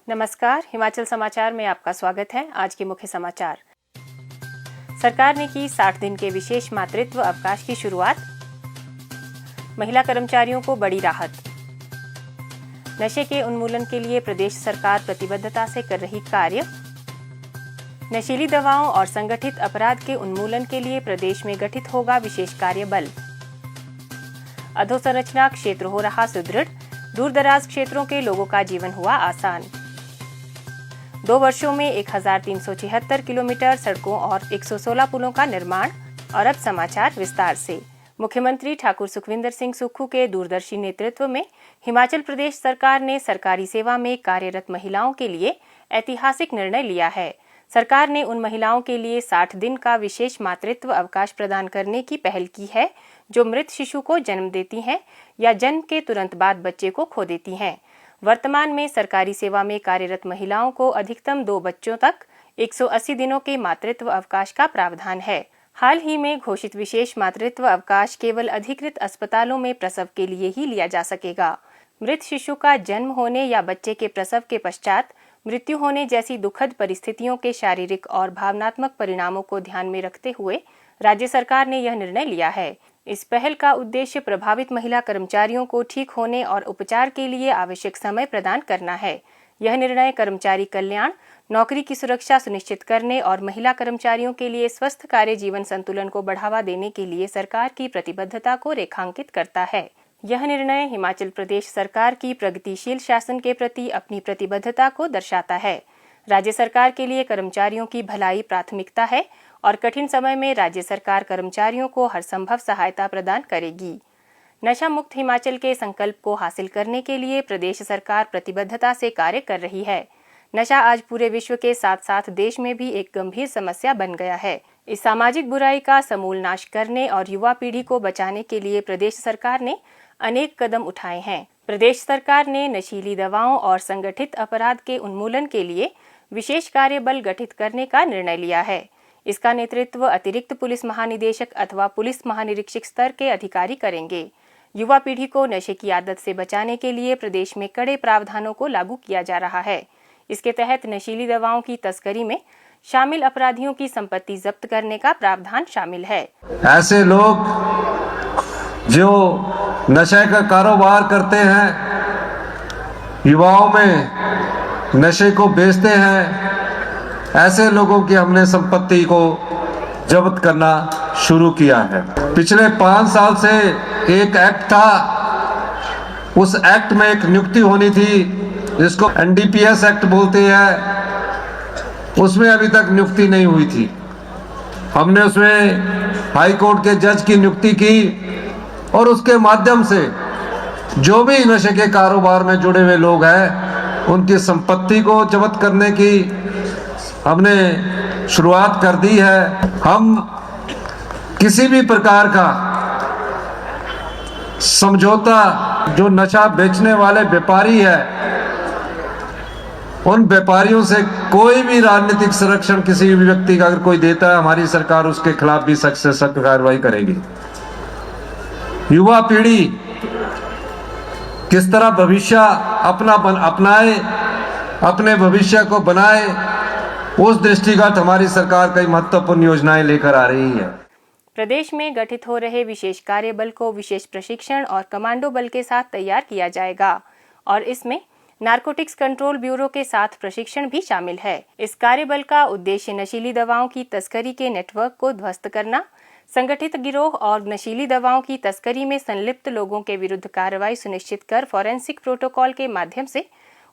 नमस्कार, हिमाचल समाचार में आपका स्वागत है। आज के मुख्य समाचार। सरकार ने की 60 दिन के विशेष मातृत्व अवकाश की शुरुआत। महिला कर्मचारियों को बड़ी राहत। नशे के उन्मूलन के लिए प्रदेश सरकार प्रतिबद्धता से कर रही कार्य। नशीली दवाओं और संगठित अपराध के उन्मूलन के लिए प्रदेश में गठित होगा विशेष कार्य बल। अधोसंरचना क्षेत्र हो रहा सुदृढ़, दूरदराज क्षेत्रों के लोगों का जीवन हुआ आसान। 2 वर्षों में 1376 किलोमीटर सड़कों और 116 पुलों का निर्माण। और अब समाचार विस्तार से। मुख्यमंत्री ठाकुर सुखविंदर सिंह सुक्खू के दूरदर्शी नेतृत्व में हिमाचल प्रदेश सरकार ने सरकारी सेवा में कार्यरत महिलाओं के लिए ऐतिहासिक निर्णय लिया है। सरकार ने उन महिलाओं के लिए 60 दिन का विशेष मातृत्व अवकाश प्रदान करने की पहल की है जो मृत शिशु को जन्म देती हैं या जन्म के तुरंत बाद बच्चे को खो देती हैं। वर्तमान में सरकारी सेवा में कार्यरत महिलाओं को अधिकतम 2 बच्चों तक 180 दिनों के मातृत्व अवकाश का प्रावधान है। हाल ही में घोषित विशेष मातृत्व अवकाश केवल अधिकृत अस्पतालों में प्रसव के लिए ही लिया जा सकेगा। मृत शिशु का जन्म होने या बच्चे के प्रसव के पश्चात मृत्यु होने जैसी दुखद परिस्थितियों के शारीरिक और भावनात्मक परिणामों को ध्यान में रखते हुए राज्य सरकार ने यह निर्णय लिया है। इस पहल का उद्देश्य प्रभावित महिला कर्मचारियों को ठीक होने और उपचार के लिए आवश्यक समय प्रदान करना है। यह निर्णय कर्मचारी कल्याण, नौकरी की सुरक्षा सुनिश्चित करने और महिला कर्मचारियों के लिए स्वस्थ कार्य जीवन संतुलन को बढ़ावा देने के लिए सरकार की प्रतिबद्धता को रेखांकित करता है। यह निर्णय हिमाचल प्रदेश सरकार की प्रगतिशील शासन के प्रति अपनी प्रतिबद्धता को दर्शाता है। राज्य सरकार के लिए कर्मचारियों की भलाई प्राथमिकता है और कठिन समय में राज्य सरकार कर्मचारियों को हर संभव सहायता प्रदान करेगी। नशा मुक्त हिमाचल के संकल्प को हासिल करने के लिए प्रदेश सरकार प्रतिबद्धता से कार्य कर रही है। नशा आज पूरे विश्व के साथ साथ देश में भी एक गंभीर समस्या बन गया है। इस सामाजिक बुराई का समूल नाश करने और युवा पीढ़ी को बचाने के लिए प्रदेश सरकार ने अनेक कदम उठाए हैं। प्रदेश सरकार ने नशीली दवाओं और संगठित अपराध के उन्मूलन के लिए विशेष कार्य बल गठित करने का निर्णय लिया है। इसका नेतृत्व अतिरिक्त पुलिस महानिदेशक अथवा पुलिस महानिरीक्षक स्तर के अधिकारी करेंगे। युवा पीढ़ी को नशे की आदत से बचाने के लिए प्रदेश में कड़े प्रावधानों को लागू किया जा रहा है। इसके तहत नशीली दवाओं की तस्करी में शामिल अपराधियों की संपत्ति जब्त करने का प्रावधान शामिल है। ऐसे लोग जो नशे का कारोबार करते हैं, युवाओं में नशे को बेचते हैं, ऐसे लोगों की हमने संपत्ति को जब्त करना शुरू किया है। पिछले 5 साल से एक एक्ट था, उस एक्ट में एक नियुक्ति होनी थी जिसको एनडीपीएस एक्ट बोलते हैं, उसमें अभी तक नियुक्ति नहीं हुई थी। हमने उसमें हाई कोर्ट के जज की नियुक्ति की और उसके माध्यम से जो भी नशे के कारोबार में जुड़े हुए लोग हैं उनकी संपत्ति को जब्त करने की हमने शुरुआत कर दी है। हम किसी भी प्रकार का समझौता जो नशा बेचने वाले व्यापारी है उन व्यापारियों से कोई भी राजनीतिक संरक्षण किसी भी व्यक्ति का अगर कोई देता है, हमारी सरकार उसके खिलाफ भी सख्त से सख्त कार्रवाई करेगी। युवा पीढ़ी किस तरह भविष्य अपनाए, अपने भविष्य को बनाए, उस दृष्टिगत हमारी सरकार कई महत्वपूर्ण योजनाएं लेकर आ रही है। प्रदेश में गठित हो रहे विशेष कार्य बल को विशेष प्रशिक्षण और कमांडो बल के साथ तैयार किया जाएगा और इसमें नारकोटिक्स कंट्रोल ब्यूरो के साथ प्रशिक्षण भी शामिल है। इस कार्य बल का उद्देश्य नशीली दवाओं की तस्करी के नेटवर्क को ध्वस्त करना, संगठित गिरोह और नशीली दवाओं की तस्करी में संलिप्त लोगों के विरुद्ध कार्रवाई सुनिश्चित कर फॉरेंसिक प्रोटोकॉल के माध्यम से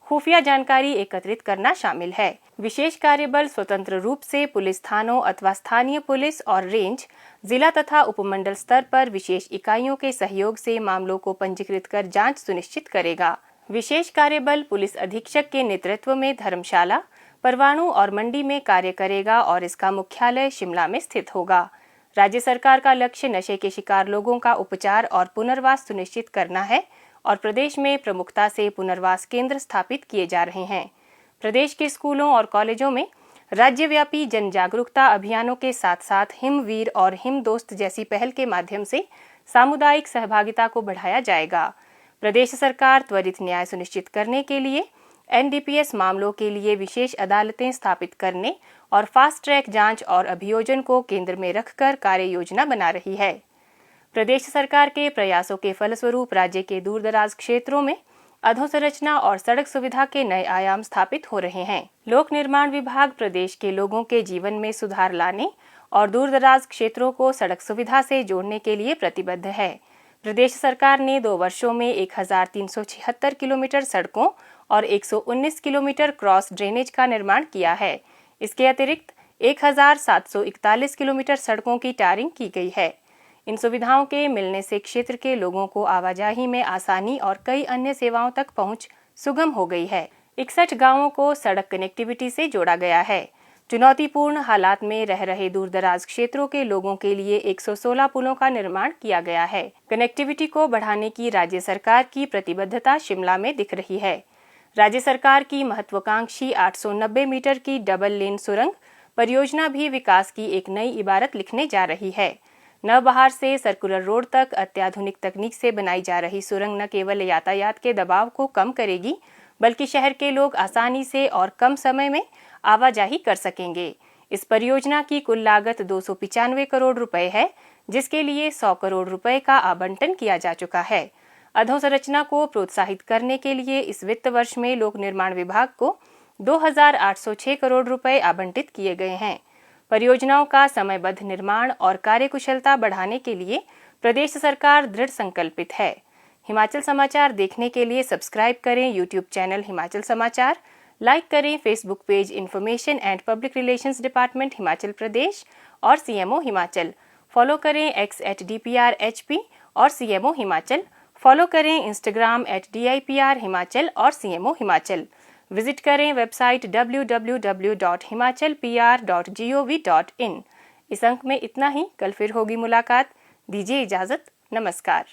खुफिया जानकारी एकत्रित करना शामिल है। विशेष कार्यबल स्वतंत्र रूप से पुलिस थानों अथवा स्थानीय पुलिस और रेंज, जिला तथा उपमंडल स्तर पर विशेष इकाइयों के सहयोग से मामलों को पंजीकृत कर जांच सुनिश्चित करेगा। विशेष कार्यबल पुलिस अधीक्षक के नेतृत्व में धर्मशाला, परवाणु और मंडी में कार्य करेगा और इसका मुख्यालय शिमला में स्थित होगा। राज्य सरकार का लक्ष्य नशे के शिकार लोगों का उपचार और पुनर्वास सुनिश्चित करना है और प्रदेश में प्रमुखता से पुनर्वास केंद्र स्थापित किए जा रहे हैं। प्रदेश के स्कूलों और कॉलेजों में राज्यव्यापी जन जागरूकता अभियानों के साथ साथ हिमवीर और हिम दोस्त जैसी पहल के माध्यम से सामुदायिक सहभागिता को बढ़ाया जाएगा। प्रदेश सरकार त्वरित न्याय सुनिश्चित करने के लिए NDPS मामलों के लिए विशेष अदालतें स्थापित करने और फास्ट ट्रैक जांच और अभियोजन को केंद्र में रखकर कार्य योजना बना रही है। प्रदेश सरकार के प्रयासों के फलस्वरूप राज्य के दूरदराज क्षेत्रों में अधोसंरचना और सड़क सुविधा के नए आयाम स्थापित हो रहे हैं। लोक निर्माण विभाग प्रदेश के लोगों के जीवन में सुधार लाने और दूरदराज क्षेत्रों को सड़क सुविधा से जोड़ने के लिए प्रतिबद्ध है। प्रदेश सरकार ने 2 वर्षों में 1376 किलोमीटर सड़कों और 119 किलोमीटर क्रॉस ड्रेनेज का निर्माण किया है। इसके अतिरिक्त 1741 किलोमीटर सड़कों की टारिंग की गई है। इन सुविधाओं के मिलने से क्षेत्र के लोगों को आवाजाही में आसानी और कई अन्य सेवाओं तक पहुंच सुगम हो गई है। 61 गांवों को सड़क कनेक्टिविटी से जोड़ा गया है। चुनौतीपूर्ण हालात में रह रहे दूरदराज क्षेत्रों के लोगों के लिए 116 पुलों का निर्माण किया गया है। कनेक्टिविटी को बढ़ाने की राज्य सरकार की प्रतिबद्धता शिमला में दिख रही है। राज्य सरकार की महत्वाकांक्षी 890 मीटर की डबल लेन सुरंग परियोजना भी विकास की एक नई इबारत लिखने जा रही है। नवबहार से सर्कुलर रोड तक अत्याधुनिक तकनीक से बनाई जा रही सुरंग न केवल यातायात के दबाव को कम करेगी, बल्कि शहर के लोग आसानी से और कम समय में आवाजाही कर सकेंगे। इस परियोजना की कुल लागत 295 करोड़ रुपए है, जिसके लिए 100 करोड़ रुपए का आवंटन किया जा चुका है। अधोसंरचना को प्रोत्साहित करने के लिए इस वित्त वर्ष में लोक निर्माण विभाग को 2806 करोड़ रुपए आवंटित किए गए हैं। परियोजनाओं का समयबद्ध निर्माण और कार्यकुशलता बढ़ाने के लिए प्रदेश सरकार दृढ़ संकल्पित है। हिमाचल समाचार देखने के लिए सब्सक्राइब करें यूट्यूब चैनल हिमाचल समाचार, लाइक करें Facebook page information and public relations department Himachal Pradesh और CMO हिमाचल, फॉलो करें x@DPRHP और CMO हिमाचल, फॉलो करें इंस्टाग्राम @DIPR हिमाचल और CMO हिमाचल। विजिट करें वेबसाइट www.himachalpr.gov.in। इस अंक में इतना ही, कल फिर होगी मुलाकात। दीजिए इजाजत, नमस्कार।